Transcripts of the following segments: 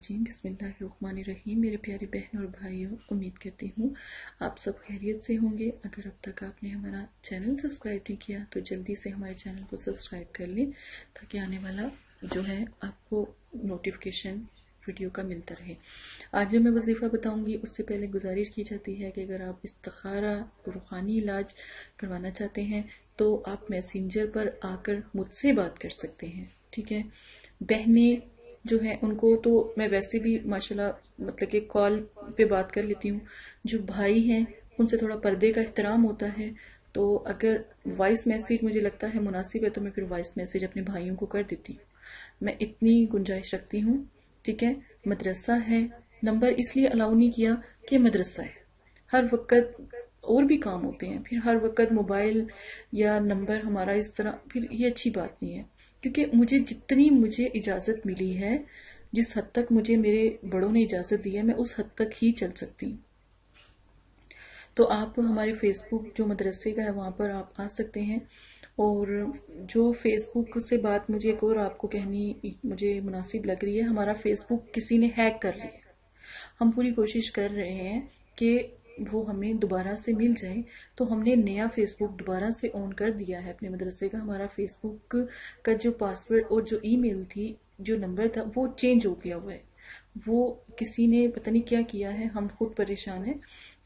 بسم اللہ الرحمن الرحیم۔ میرے پیارے بہن اور بھائیوں، امید کرتی ہوں آپ سب خیریت سے ہوں گے۔ اگر اب تک آپ نے ہمارا چینل سبسکرائب نہیں کیا تو جلدی سے ہمارے چینل کو سبسکرائب کر لیں تاکہ آنے والا جو ہے آپ کو نوٹیفیکیشن ویڈیو کا ملتا رہے۔ آج جو میں وظیفہ بتاؤں گی اس سے پہلے گزارش کی جاتی ہے کہ اگر آپ استخارہ روحانی علاج کروانا چاہتے ہیں تو آپ میسنجر پر آ کر مجھ سے بات کر سکتے ہیں، ٹھیک ہے۔ بہنیں جو ہیں ان کو تو میں ویسے بھی ماشاءاللہ مطلب کہ کال پہ بات کر لیتی ہوں۔ جو بھائی ہیں ان سے تھوڑا پردے کا احترام ہوتا ہے، تو اگر وائس میسیج مجھے لگتا ہے مناسب ہے تو میں پھر وائس میسیج اپنے بھائیوں کو کر دیتی ہوں۔ میں اتنی گنجائش رکھتی ہوں، ٹھیک ہے۔ مدرسہ ہے، نمبر اس لیے الاؤ نہیں کیا کہ مدرسہ ہے، ہر وقت اور بھی کام ہوتے ہیں، پھر ہر وقت موبائل یا نمبر ہمارا اس طرح، پھر یہ اچھی بات نہیں ہے، کیونکہ جتنی مجھے اجازت ملی ہے، جس حد تک مجھے میرے بڑوں نے اجازت دی ہے، میں اس حد تک ہی چل سکتی ہوں۔ تو آپ ہمارے فیس بک جو مدرسے کا ہے وہاں پر آپ آ سکتے ہیں، اور جو فیس بک سے بات مجھے ایک اور آپ کو کہنی مجھے مناسب لگ رہی ہے، ہمارا فیس بک کسی نے ہیک کر لیا ہے۔ ہم پوری کوشش کر رہے ہیں کہ وہ ہمیں دوبارہ سے مل جائے، تو ہم نے نیا فیس بک دوبارہ سے آن کر دیا ہے اپنے مدرسے کا۔ ہمارا فیس بک کا جو پاسورڈ اور جو ای میل تھی، جو نمبر تھا، وہ چینج ہو گیا ہوا ہے، وہ کسی نے پتہ نہیں کیا کیا ہے، ہم خود پریشان ہیں۔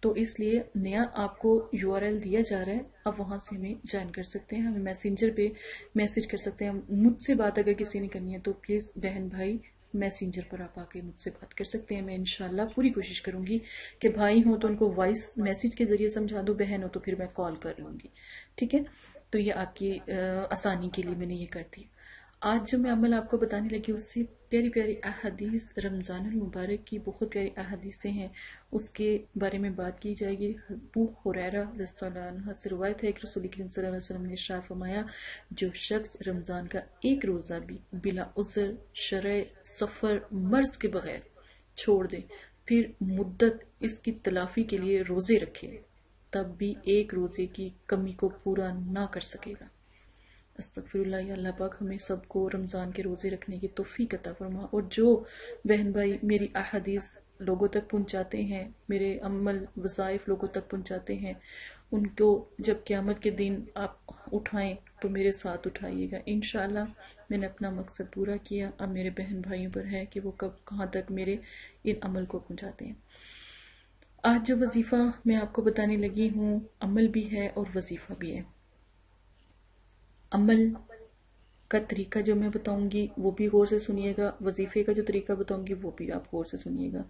تو اس لیے نیا آپ کو URL دیا جا رہا ہے، آپ وہاں سے ہمیں جوائن کر سکتے ہیں، ہمیں میسنجر پہ میسج کر سکتے ہیں۔ مجھ سے بات اگر کسی نے کرنی ہے تو پلیز بہن بھائی میسنجر پر آپ آ کے مجھ سے بات کر سکتے ہیں۔ میں انشاءاللہ پوری کوشش کروں گی کہ بھائی ہوں تو ان کو وائس میسج کے ذریعے سمجھا دوں، بہن ہو تو پھر میں کال کر لوں گی، ٹھیک ہے۔ تو یہ آپ کی آسانی کے لیے میں نے یہ کر دی۔ آج جو میں عمل آپ کو بتانے لگی اس سے پیاری پیاری احادیث، رمضان المبارک کی بہت پیاری احادیثیں ہیں، اس کے بارے میں بات کی جائے گی۔ ابو ہریرہ رضی اللہ عنہ سے روایت ہے کہ رسول کریم صلی اللہ علیہ وسلم نے ارشاد فرمایا، جو شخص رمضان کا ایک روزہ بھی بلا عذر، شرع، سفر، مرض کے بغیر چھوڑ دے، پھر مدت اس کی تلافی کے لیے روزے رکھے، تب بھی ایک روزے کی کمی کو پورا نہ کر سکے گا۔ استغفر اللہ، یا اللہ پاک ہمیں سب کو رمضان کے روزے رکھنے کی توفیق عطا فرما۔ اور جو بہن بھائی میری احادیث لوگوں تک پہنچاتے ہیں، میرے عمل وظائف لوگوں تک پہنچاتے ہیں، ان کو جب قیامت کے دن آپ اٹھائیں تو میرے ساتھ اٹھائیے گا انشاءاللہ۔ میں نے اپنا مقصد پورا کیا، اب میرے بہن بھائیوں پر ہے کہ وہ کہاں تک میرے ان عمل کو پہنچاتے ہیں۔ آج جو وظیفہ میں آپ کو بتانے لگی ہوں، عمل بھی ہے اور وظیفہ بھی ہے۔ عمل کا طریقہ جو میں بتاؤں گی وہ بھی غور سے سنیے گا، وظیفے کا جو طریقہ بتاؤں گی وہ بھی آپ غور سے سنیے گا۔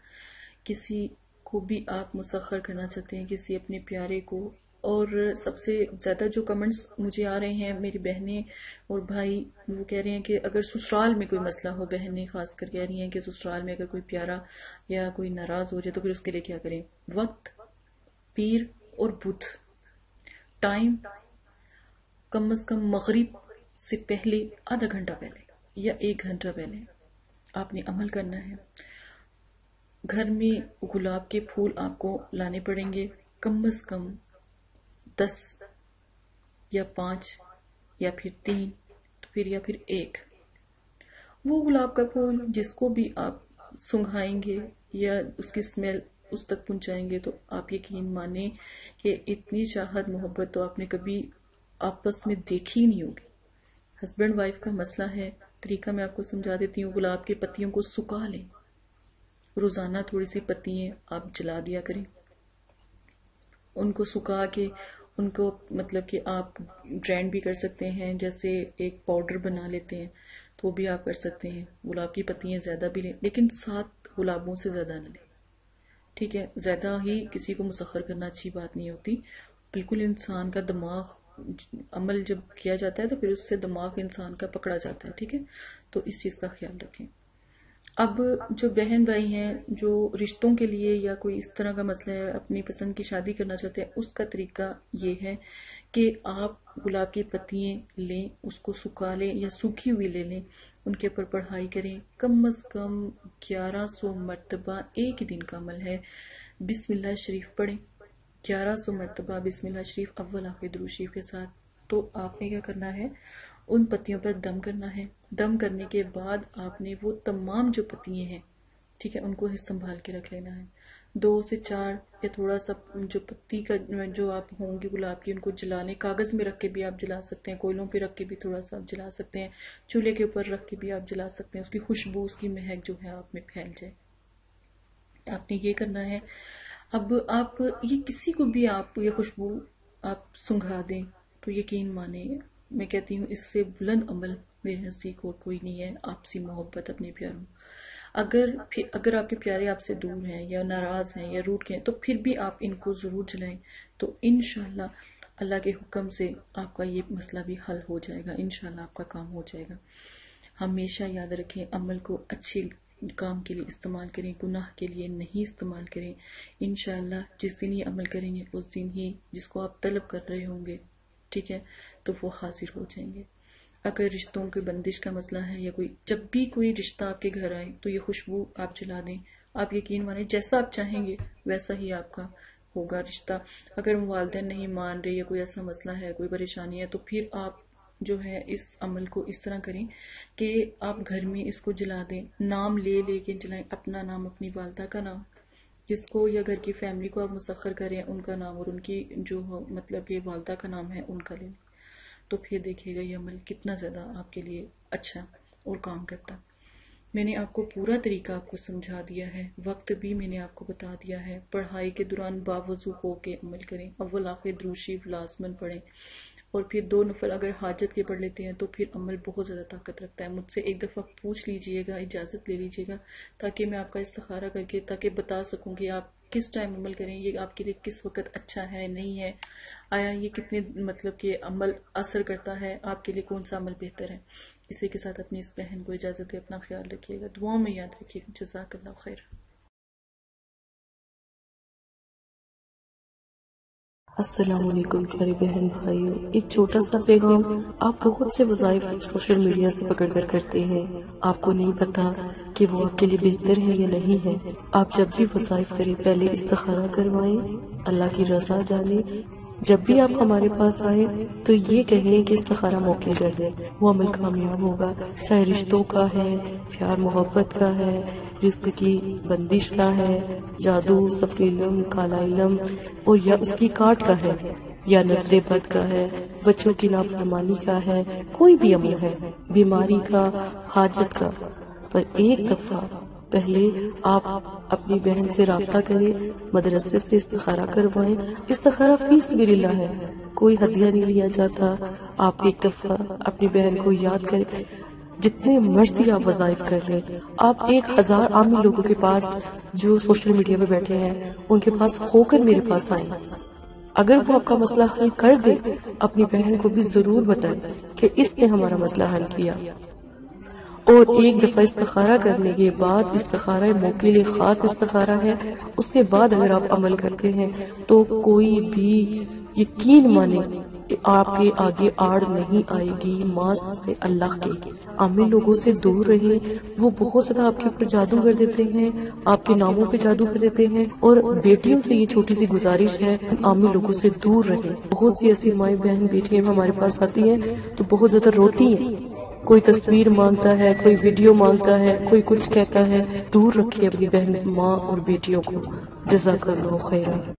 کسی کو بھی آپ مسخر کرنا چاہتے ہیں، کسی اپنے پیارے کو، اور سب سے زیادہ جو کمنٹس مجھے آ رہے ہیں میری بہنیں اور بھائی، وہ کہہ رہے ہیں کہ اگر سسرال میں کوئی مسئلہ ہو، بہنیں خاص کر کہہ رہی ہیں کہ سسرال میں اگر کوئی پیارا یا کوئی ناراض ہو جائے تو پھر اس کے لیے کیا کریں۔ وقت پیر اور بدھ، ٹائم کم از کم مغرب سے پہلے آدھا گھنٹہ پہلے یا 1 گھنٹہ پہلے آپ نے عمل کرنا ہے۔ گھر میں گلاب کے پھول آپ کو لانے پڑیں گے، کم از کم 10 یا 5 یا پھر 3 تو پھر یا پھر 1۔ وہ گلاب کا پھول جس کو بھی آپ سنگھائیں گے یا اس کی اسمیل اس تک پہنچائیں گے تو آپ یقین مانیں کہ اتنی چاہت محبت تو آپ نے کبھی آپس میں دیکھی نہیں ہوگی۔ ہسبینڈ وائف کا مسئلہ ہے، طریقہ میں آپ کو سمجھا دیتی ہوں۔ گلاب کی پتیوں کو سکھا لیں، روزانہ تھوڑی سی پتیاں آپ جلا دیا کریں، ان کو سکھا کے ان کو مطلب کہ آپ گرینڈ بھی کر سکتے ہیں، جیسے ایک پاؤڈر بنا لیتے ہیں تو وہ بھی آپ کر سکتے ہیں۔ گلاب کی پتیاں زیادہ بھی لیں، لیکن 7 گلابوں سے زیادہ نہ لیں، ٹھیک ہے۔ زیادہ ہی کسی کو مسخر کرنا اچھی بات نہیں ہوتی، بالکل انسان کا دماغ عمل جب کیا جاتا ہے تو پھر اس سے دماغ انسان کا پکڑا جاتا ہے، ٹھیک ہے۔ تو اس چیز کا خیال رکھیں۔ اب جو بہن بھائی ہیں جو رشتوں کے لیے یا کوئی اس طرح کا مسئلہ ہے، اپنی پسند کی شادی کرنا چاہتے ہیں، اس کا طریقہ یہ ہے کہ آپ گلاب کی پتیاں لیں، اس کو سکھا لیں یا سوکھی ہوئی لے لیں، ان کے اوپر پڑھائی کریں، کم از کم 1100 مرتبہ ایک ہی دن کا عمل ہے۔ بسم اللہ شریف پڑھیں، 1100 مرتبہ بسم اللہ شریف اول آخر درود شریف کے ساتھ۔ تو آپ نے کیا کرنا ہے، ان پتیوں پر دم کرنا ہے۔ دم کرنے کے بعد آپ نے وہ تمام جو پتیاں ہیں ٹھیک ہے، ان کو سنبھال کے رکھ لینا ہے. 2 سے 4 یا تھوڑا سا جو پتی کا جو آپ ہوں گے گلاب کی، ان کو جلانے، کاغذ میں رکھ کے بھی آپ جلا سکتے ہیں، کوئلوں پہ رکھ کے بھی تھوڑا سا آپ جلا سکتے ہیں، چولہے کے اوپر رکھ کے بھی آپ جلا سکتے ہیں. اس کی خوشبو، اس کی مہک جو ہے آپ میں پھیل جائے. آپ نے یہ کرنا ہے. اب آپ یہ کسی کو بھی آپ یہ خوشبو آپ سنگھا دیں تو یقین مانیں، میں کہتی ہوں اس سے بلند عمل میرے نزدیک اور کوئی نہیں ہے. آپسی محبت اپنے پیاروں. اگر آپ کے پیارے آپ سے دور ہیں یا ناراض ہیں یا روٹھ کے ہیں تو پھر بھی آپ ان کو ضرور جلائیں، تو انشاءاللہ اللہ کے حکم سے آپ کا یہ مسئلہ بھی حل ہو جائے گا. انشاءاللہ آپ کا کام ہو جائے گا. ہمیشہ یاد رکھیں، عمل کو اچھے کام کے لیے استعمال کریں، گناہ کے لیے نہیں استعمال کریں. انشاءاللہ جس دن یہ عمل کریں گے اس دن ہی جس کو آپ طلب کر رہے ہوں گے، ٹھیک ہے، تو وہ حاضر ہو جائیں گے. اگر رشتوں کے بندش کا مسئلہ ہے یا جب بھی کوئی رشتہ آپ کے گھر آئے تو یہ خوشبو آپ جلا دیں. آپ یقین مانیں جیسا آپ چاہیں گے ویسا ہی آپ کا ہوگا رشتہ. اگر والدین نہیں مان رہے یا کوئی ایسا مسئلہ ہے، کوئی پریشانی ہے، تو پھر آپ جو ہے اس عمل کو اس طرح کریں کہ آپ گھر میں اس کو جلا دیں. نام لے لے کے جلائیں، اپنا نام، اپنی والدہ کا نام، جس کو یا گھر کی فیملی کو آپ مسخر کریں ان کا نام، اور ان کی جو مطلب کہ والدہ کا نام ہے ان کا لیں. تو پھر دیکھیے گا یہ عمل کتنا زیادہ آپ کے لیے اچھا اور کام کرتا. میں نے آپ کو پورا طریقہ آپ کو سمجھا دیا ہے، وقت بھی میں نے آپ کو بتا دیا ہے. پڑھائی کے دوران باوضو ہو کے عمل کریں، اول آخر درود شریف لازماً پڑھیں، اور پھر 2 نفل اگر حاجت کے پڑھ لیتے ہیں تو پھر عمل بہت زیادہ طاقت رکھتا ہے. مجھ سے ایک دفعہ پوچھ لیجئے گا، اجازت لے لیجئے گا، تاکہ میں آپ کا استخارہ کر کے تاکہ بتا سکوں کہ آپ کس ٹائم عمل کریں، یہ آپ کے لیے کس وقت اچھا ہے نہیں ہے، آیا یہ کتنے مطلب کہ عمل اثر کرتا ہے، آپ کے لیے کون سا عمل بہتر ہے. اسی کے ساتھ اپنی اس بہن کو اجازت دے. اپنا خیال رکھیے گا، دعاؤں میں یاد رکھیے گا. جزاک اللہ خیر. السلام علیکم پیارے بہن بھائیوں. ایک چھوٹا سا پیغام. آپ بہت سے وظائف سوشل میڈیا سے پکڑ کر کرتے ہیں، آپ کو نہیں پتا کہ وہ آپ کے لیے بہتر ہے یا نہیں ہے. آپ جب بھی وظائف کریں پہلے استخارہ کروائیں، اللہ کی رضا جانیں. جب بھی آپ ہمارے پاس آئیں تو یہ کہیں کہ استخارہ موکل کر دیں، وہ عمل کامیاب ہوگا. چاہے رشتوں کا ہے، پیار محبت کا ہے، رزق کی بندش کا ہے، جادو، سفید علم، کالا علم، اور یا اس کی کاٹ کا ہے، یا نظر بد کا ہے، بچوں کی نافرمانی کا ہے، کوئی بھی عمل ہے، بیماری کا، حاجت کا. پر ایک دفعہ پہلے آپ اپنی بہن سے رابطہ کریں، مدرسے سے استخارہ کروائیں. استخارہ فی سبیل اللہ ہے، کوئی ہدیہ نہیں لیا جاتا. آپ ایک دفعہ اپنی بہن کو یاد کریں. جتنے مرضی آپ وظائف کر لیں. آپ 1000 عامی لوگوں کے پاس جو سوشل میڈیا پہ بیٹھے ہیں ان کے پاس ہو کر میرے پاس آئیں. اگر وہ آپ کا مسئلہ حل کر دے، اپنی بہن کو بھی ضرور بتائیں کہ اس نے ہمارا مسئلہ حل کیا. اور ایک دفعہ استخارہ کرنے کے بعد، استخارہ موکل خاص استخارہ ہے، اس کے بعد اگر آپ عمل کرتے ہیں تو کوئی بھی یقین مانے آپ کے آگے آڑ نہیں آئے گی. ماس سے اللہ کے عامی لوگوں سے دور رہیں. وہ بہت زیادہ آپ کے اوپر جادو کر دیتے ہیں، آپ کے ناموں پہ جادو کر دیتے ہیں. اور بیٹیوں سے یہ چھوٹی سی گزارش ہے، عامی لوگوں سے دور رہیں. بہت سی ایسی مائیں بہن بیٹیاں ہمارے پاس آتی ہیں تو بہت زیادہ روتی ہیں. کوئی تصویر مانگتا ہے، کوئی ویڈیو مانگتا ہے، کوئی کچھ کہتا ہے. دور رکھیے اپنی بہن، ماں اور بیٹیوں کو. جزاک اللہ خیرا.